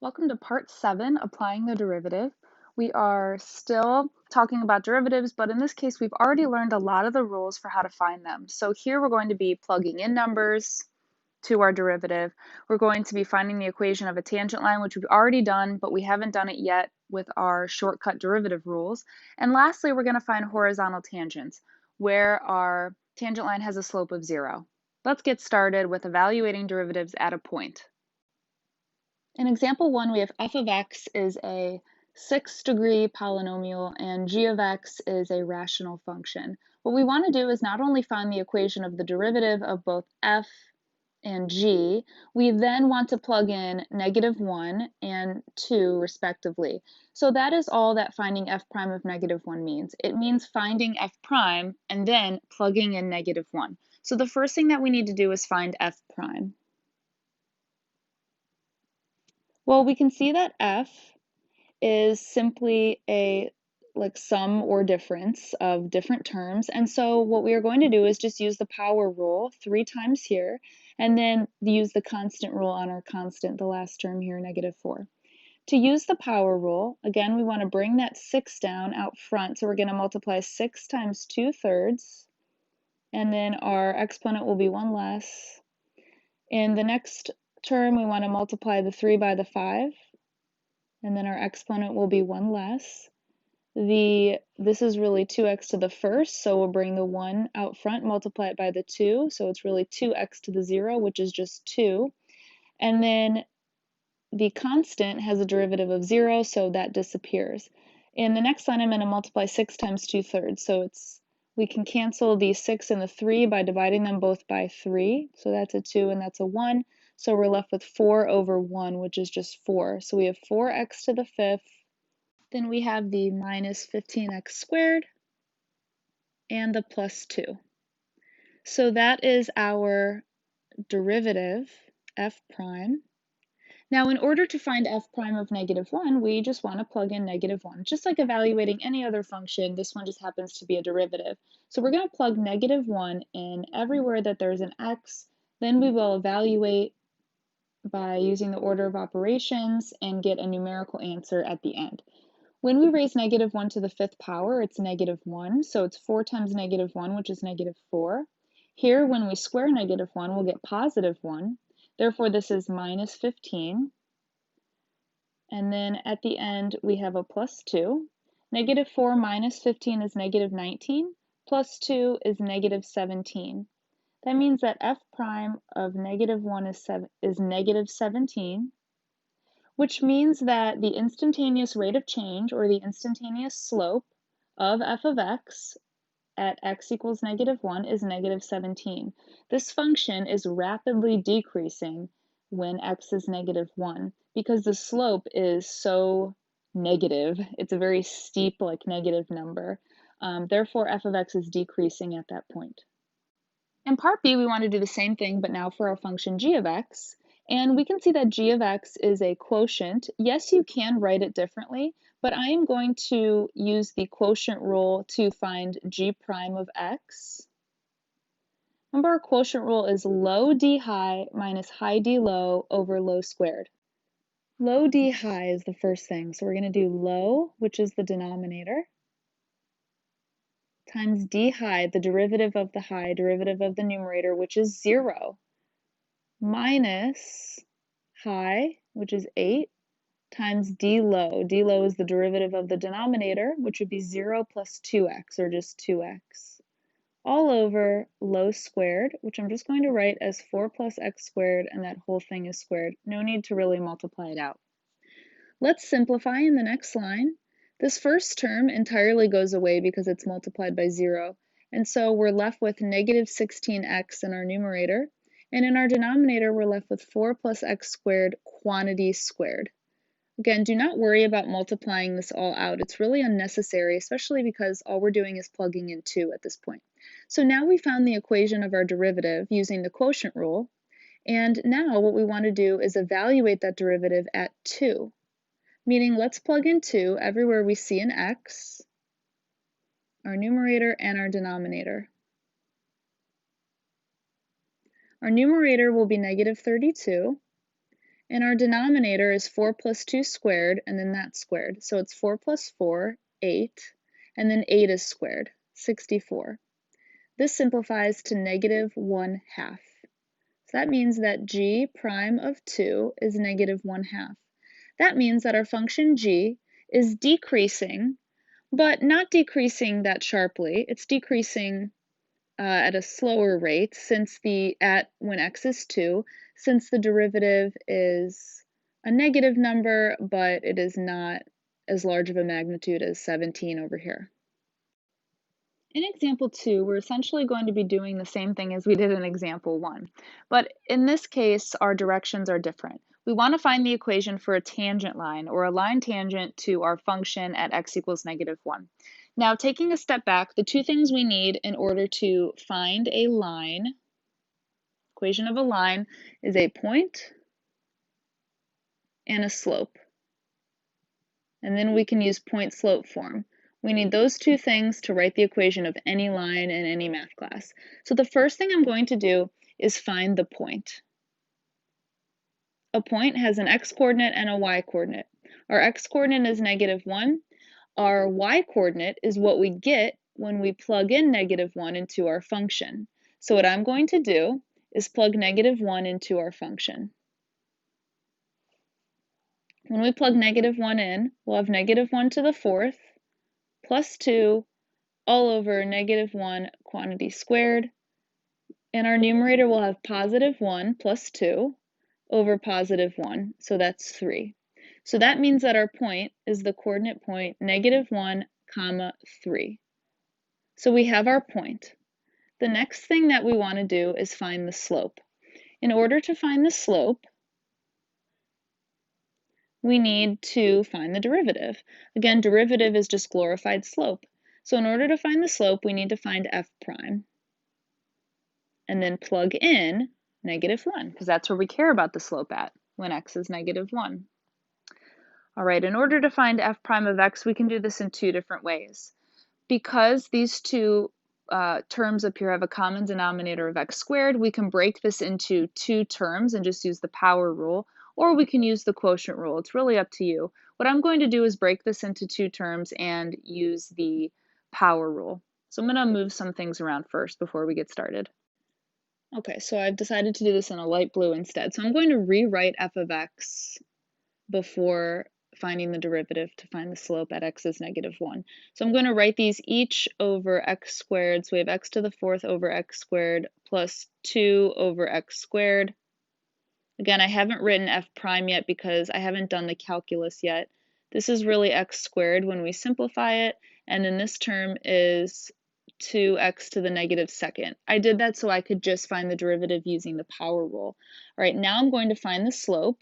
Welcome to part 7, applying the derivative. We are still talking about derivatives, but in this case, we've already learned a lot of the rules for how to find them. So here we're going to be plugging in numbers to our derivative. We're going to be finding the equation of a tangent line, which we've already done, but we haven't done it yet with our shortcut derivative rules. And lastly, we're going to find horizontal tangents, where our tangent line has a slope of 0. Let's get started with evaluating derivatives at a point. In example 1, we have f of x is a 6-degree polynomial and g of x is a rational function. What we want to do is not only find the equation of the derivative of both f and g, we then want to plug in -1 and 2 respectively. So that is all that finding f prime of -1 means. It means finding f prime and then plugging in -1. So the first thing that we need to do is find f prime. Well, we can see that f is simply a sum or difference of different terms. And so what we are going to do is just use the power rule 3 times here, and then use the constant rule on our constant, the last term here, -4. To use the power rule, again, we want to bring that 6 down out front. So we're going to multiply 6 times 2/3, and then our exponent will be 1 less. In the next term, we want to multiply the 3 by the 5, and then our exponent will be 1 less. This is really 2x to the first, so we'll bring the 1 out front, multiply it by the 2, so it's really 2x to the 0, which is just 2. And then the constant has a derivative of 0, so that disappears. In the next line, I'm going to multiply 6 times 2/3, so we can cancel the 6 and the 3 by dividing them both by 3, so that's a 2 and that's a 1. So we're left with 4 over 1, which is just 4. So we have 4x to the 5th. Then we have the minus 15x squared and the plus 2. So that is our derivative, f prime. Now, in order to find f prime of -1, we just want to plug in -1. Just like evaluating any other function, this one just happens to be a derivative. So we're going to plug -1 in everywhere that there's an x. Then we will evaluate by using the order of operations and get a numerical answer at the end. When we raise -1 to the 5th power, it's -1, so it's 4 times -1, which is -4. Here, when we square -1, we'll get +1. Therefore, this is -15. And then at the end, we have a plus 2. -4 minus 15 is -19, plus 2 is -17. That means that f prime of -1 is -17, which means that the instantaneous rate of change, or the instantaneous slope, of f of x at x equals -1 is -17. This function is rapidly decreasing when x is -1 because the slope is so negative. It's a very steep, negative number. Therefore, f of x is decreasing at that point. In part B, we want to do the same thing, but now for our function g of x. And we can see that g of x is a quotient. Yes, you can write it differently, but I am going to use the quotient rule to find g prime of x. Remember, our quotient rule is low d high minus high d low over low squared. Low d high is the first thing, so we're going to do low, which is the denominator, times d high, the derivative of the high, derivative of the numerator, which is 0, minus high, which is 8, times d low. D low is the derivative of the denominator, which would be 0 plus 2x, or just 2x, all over low squared, which I'm just going to write as 4 plus x squared, and that whole thing is squared. No need to really multiply it out. Let's simplify in the next line. This first term entirely goes away because it's multiplied by 0, and so we're left with -16x in our numerator, and in our denominator we're left with 4 plus x squared quantity squared. Again, do not worry about multiplying this all out. It's really unnecessary, especially because all we're doing is plugging in 2 at this point. So now we found the equation of our derivative using the quotient rule, and now what we want to do is evaluate that derivative at 2. Meaning, let's plug in 2 everywhere we see an x, our numerator and our denominator. Our numerator will be -32, And our denominator is 4 plus 2 squared, and then that squared. So it's 4 plus 4, 8, and then 8 is squared, 64. This simplifies to negative 1/2. So that means that g prime of 2 is negative 1/2. That means that our function g is decreasing, but not decreasing that sharply. It's decreasing at a slower rate when x is 2, since the derivative is a negative number, but it is not as large of a magnitude as 17 over here. In example 2, we're essentially going to be doing the same thing as we did in example 1, but in this case, our directions are different. We want to find the equation for a tangent line, or a line tangent to our function at x equals negative 1. Now, taking a step back, the two things we need in order to find a line, equation of a line, is a point and a slope. And then we can use point-slope form. We need those two things to write the equation of any line in any math class. So the first thing I'm going to do is find the point. A point has an x-coordinate and a y-coordinate. Our x-coordinate is negative 1. Our y-coordinate is what we get when we plug in negative 1 into our function. So what I'm going to do is plug negative 1 into our function. When we plug negative 1 in, we'll have negative 1 to the 4th plus 2 all over negative 1 quantity squared. And our numerator will have positive 1 plus 2 over positive 1, so that's 3. So that means that our point is the coordinate point negative 1, comma 3. So we have our point. The next thing that we want to do is find the slope. In order to find the slope, we need to find the derivative. Again, derivative is just glorified slope. So in order to find the slope, we need to find f prime. And then plug in negative 1, because that's where we care about the slope at, when x is negative 1. All right, in order to find f prime of x, we can do this in two different ways. Because these two terms up here have a common denominator of x squared, we can break this into two terms and just use the power rule, or we can use the quotient rule. It's really up to you. What I'm going to do is break this into two terms and use the power rule. So I'm going to move some things around first before we get started. Okay, so I've decided to do this in a light blue instead. So I'm going to rewrite f of x before finding the derivative to find the slope at x is negative 1. So I'm going to write these each over x squared. So we have x to the 4th over x squared plus 2 over x squared. Again, I haven't written f prime yet because I haven't done the calculus yet. This is really x squared when we simplify it, and then this term is 2x to the negative 2nd. I did that so I could just find the derivative using the power rule. All right, now I'm going to find the slope,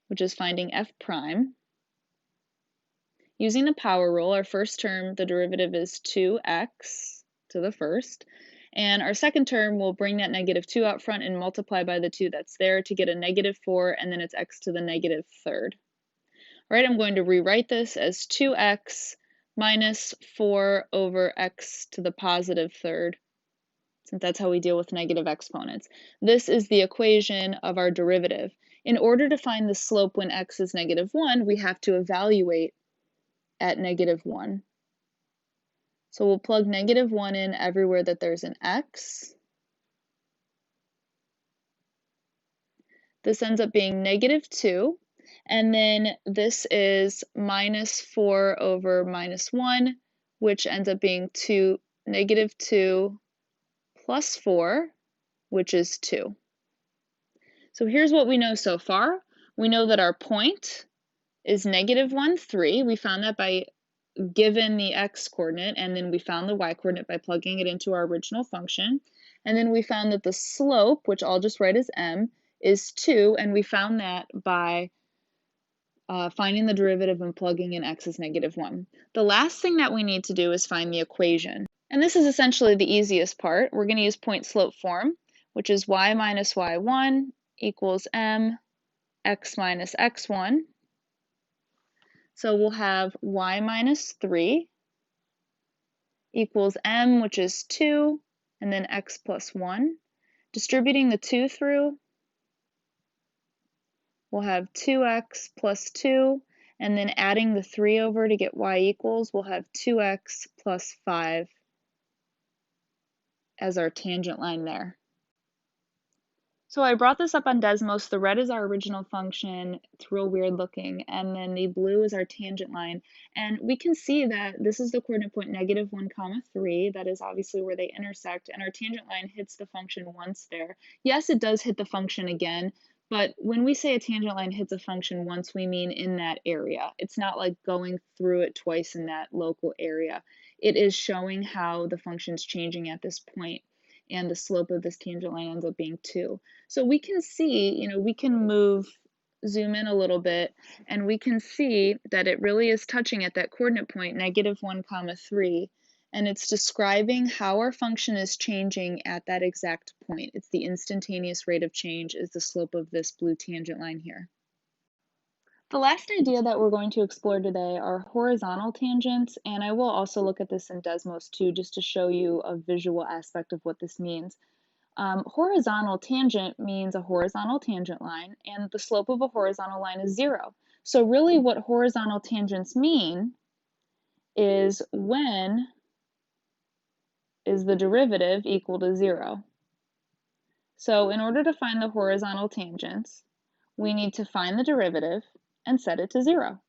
which is finding f prime. Using the power rule, our first term, the derivative is 2x to the first, and our second term, we'll bring that negative 2 out front and multiply by the 2 that's there to get a negative 4, and then it's x to the negative 3rd. All right, I'm going to rewrite this as 2x minus 4 over x to the positive 3rd, since that's how we deal with negative exponents. This is the equation of our derivative. In order to find the slope when x is negative 1, we have to evaluate at negative 1. So we'll plug negative 1 in everywhere that there's an x. This ends up being negative 2, and then this is minus 4 over minus 1, which ends up being negative 2 plus 4, which is 2. So here's what we know so far. We know that our point is negative 1, 3. We found that by given the x-coordinate, and then we found the y-coordinate by plugging it into our original function. And then we found that the slope, which I'll just write as m, is 2, and we found that by finding the derivative and plugging in x is negative 1. The last thing that we need to do is find the equation. And this is essentially the easiest part. We're going to use point-slope form, which is y minus y1 equals m x minus x1. So we'll have y minus 3 equals m, which is 2, and then x plus 1. Distributing the 2 through, we'll have 2x plus 2, and then adding the 3 over to get y equals, we'll have 2x plus 5 as our tangent line there. So I brought this up on Desmos. The red is our original function. It's real weird looking. And then the blue is our tangent line. And we can see that this is the coordinate point -1, 3. That is obviously where they intersect. And our tangent line hits the function once there. Yes, it does hit the function again. But when we say a tangent line hits a function once, we mean in that area. It's not like going through it twice in that local area. It is showing how the function's changing at this point. And the slope of this tangent line ends up being 2. So we can see, we can zoom in a little bit, and we can see that it really is touching at that coordinate point, -1, 3, and it's describing how our function is changing at that exact point. It's the instantaneous rate of change is the slope of this blue tangent line here. The last idea that we're going to explore today are horizontal tangents, and I will also look at this in Desmos too, just to show you a visual aspect of what this means. Horizontal tangent means a horizontal tangent line, and the slope of a horizontal line is 0. So really what horizontal tangents mean is when is the derivative equal to 0. So in order to find the horizontal tangents, we need to find the derivative and set it to 0.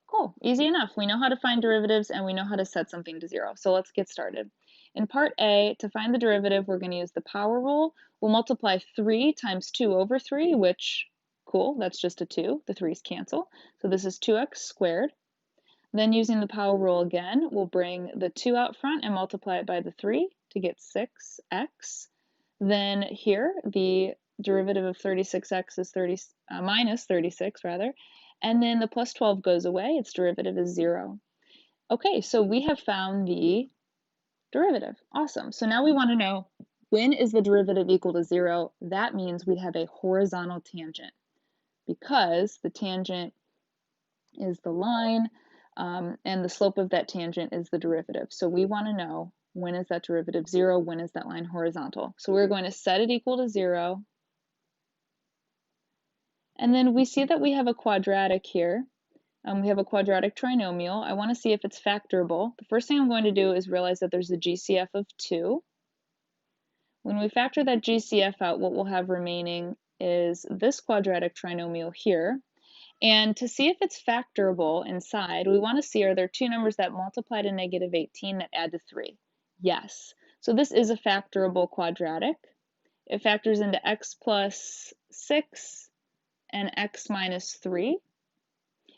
Cool, easy enough. We know how to find derivatives and we know how to set something to 0. So let's get started. In part A, to find the derivative, we're going to use the power rule. We'll multiply 3 times 2 over 3, which, cool, that's just a 2. The 3's cancel. So this is 2x squared. Then using the power rule again, we'll bring the 2 out front and multiply it by the 3 to get 6x. Then here, the derivative of 36x is minus 36, rather. And then the plus 12 goes away. Its derivative is 0. Okay, so we have found the derivative. Awesome. So now we want to know, when is the derivative equal to 0? That means we have a horizontal tangent, because the tangent is the line, and the slope of that tangent is the derivative. So we want to know, when is that derivative 0? When is that line horizontal? So we're going to set it equal to 0. And then we see that we have a quadratic here. We have a quadratic trinomial. I want to see if it's factorable. The first thing I'm going to do is realize that there's a GCF of 2. When we factor that GCF out, what we'll have remaining is this quadratic trinomial here. And to see if it's factorable inside, we want to see, are there two numbers that multiply to -18 that add to 3? Yes. So this is a factorable quadratic. It factors into x plus 6 and x minus 3.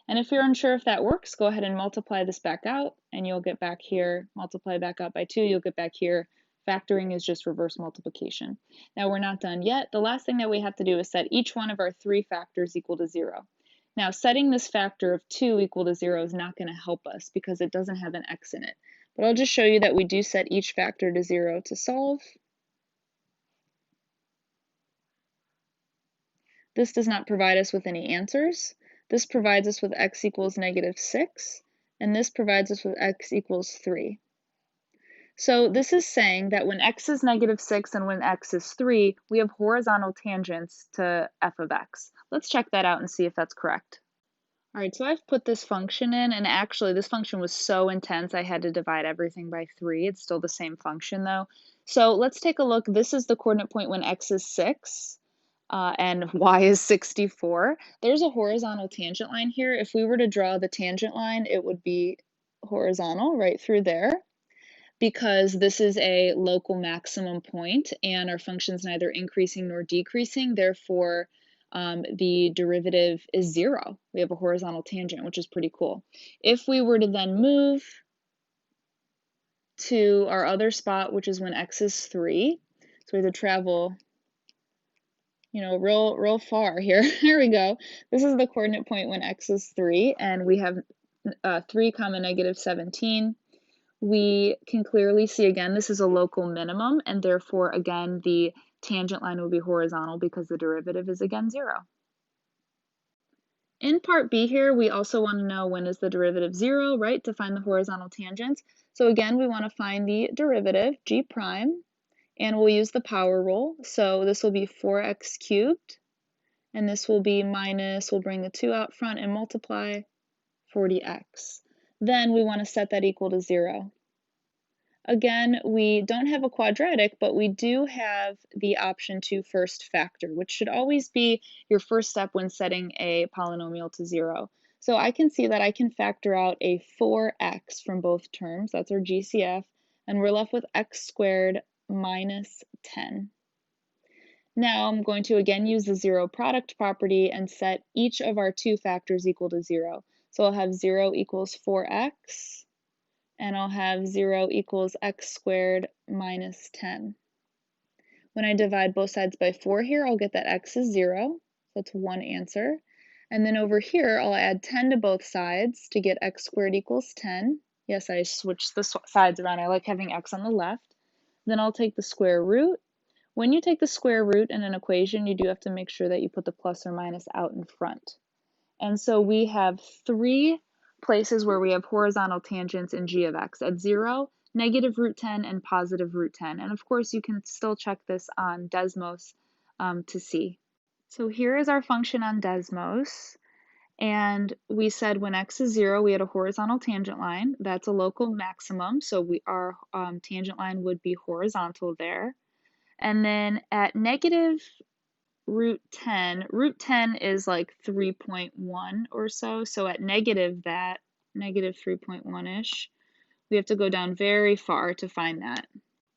And if you're unsure if that works, go ahead and multiply this back out, and you'll get back here. Multiply back out by 2, you'll get back here. Factoring is just reverse multiplication. Now we're not done yet. The last thing that we have to do is set each one of our 3 factors equal to 0. Now setting this factor of 2 equal to 0 is not going to help us because it doesn't have an x in it. But I'll just show you that we do set each factor to 0 to solve. This does not provide us with any answers. This provides us with x equals -6, and this provides us with x equals 3. So this is saying that when x is -6 and when x is 3, we have horizontal tangents to f of x. Let's check that out and see if that's correct. All right, so I've put this function in, and actually this function was so intense I had to divide everything by 3. It's still the same function though. So let's take a look. This is the coordinate point when x is 6. And y is 64. There's a horizontal tangent line here. If we were to draw the tangent line, it would be horizontal right through there, because this is a local maximum point and our function's neither increasing nor decreasing. Therefore, the derivative is 0. We have a horizontal tangent, which is pretty cool. If we were to then move to our other spot, which is when x is 3, so we have to travel real far here. Here we go. This is the coordinate point when x is 3, and we have 3, -17. We can clearly see, again, this is a local minimum, and therefore, again, the tangent line will be horizontal because the derivative is, again, 0. In part B here, we also want to know, when is the derivative 0, right, to find the horizontal tangents. So again, we want to find the derivative, g prime, and we'll use the power rule. So this will be 4x cubed And this will be minus, we'll bring the 2 out front and multiply 40x. Then we want to set that equal to 0. Again, we don't have a quadratic, but we do have the option to first factor, which should always be your first step when setting a polynomial to 0. So I can see that I can factor out a 4x from both terms, that's our GCF, and we're left with x squared minus 10. Now I'm going to again use the zero product property and set each of our two factors equal to 0. So I'll have 0 equals 4x, and I'll have 0 equals x squared minus 10. When I divide both sides by 4 here, I'll get that x is 0. That's one answer. And then over here, I'll add 10 to both sides to get x squared equals 10. Yes, I switched the sides around. I like having x on the left. Then I'll take the square root. When you take the square root in an equation, you do have to make sure that you put the plus or minus out in front. And so we have 3 places where we have horizontal tangents in g of x at 0, negative root 10, and positive root 10. And of course, you can still check this on Desmos to see. So here is our function on Desmos. And we said when x is 0, we had a horizontal tangent line. That's a local maximum, so our tangent line would be horizontal there. And then at negative root 10 is like 3.1 or so. So at negative 3.1-ish, we have to go down very far to find that.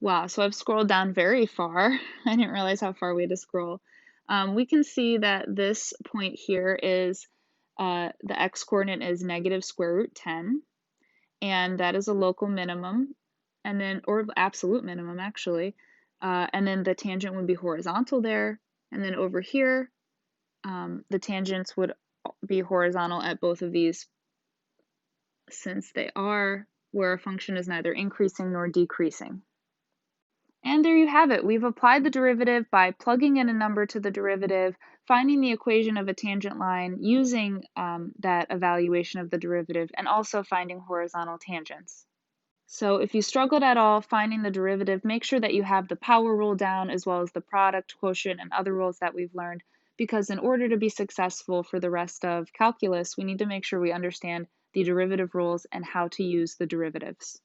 Wow, so I've scrolled down very far. I didn't realize how far we had to scroll. We can see that this point here is, the x coordinate is negative square root 10, and that is a local minimum, and then, or absolute minimum actually. And then the tangent would be horizontal there, and then over here, the tangents would be horizontal at both of these since they are where a function is neither increasing nor decreasing. And there you have it. We've applied the derivative by plugging in a number to the derivative, finding the equation of a tangent line using that evaluation of the derivative, and also finding horizontal tangents. So if you struggled at all finding the derivative, make sure that you have the power rule down as well as the product, quotient, and other rules that we've learned, because in order to be successful for the rest of calculus, we need to make sure we understand the derivative rules and how to use the derivatives.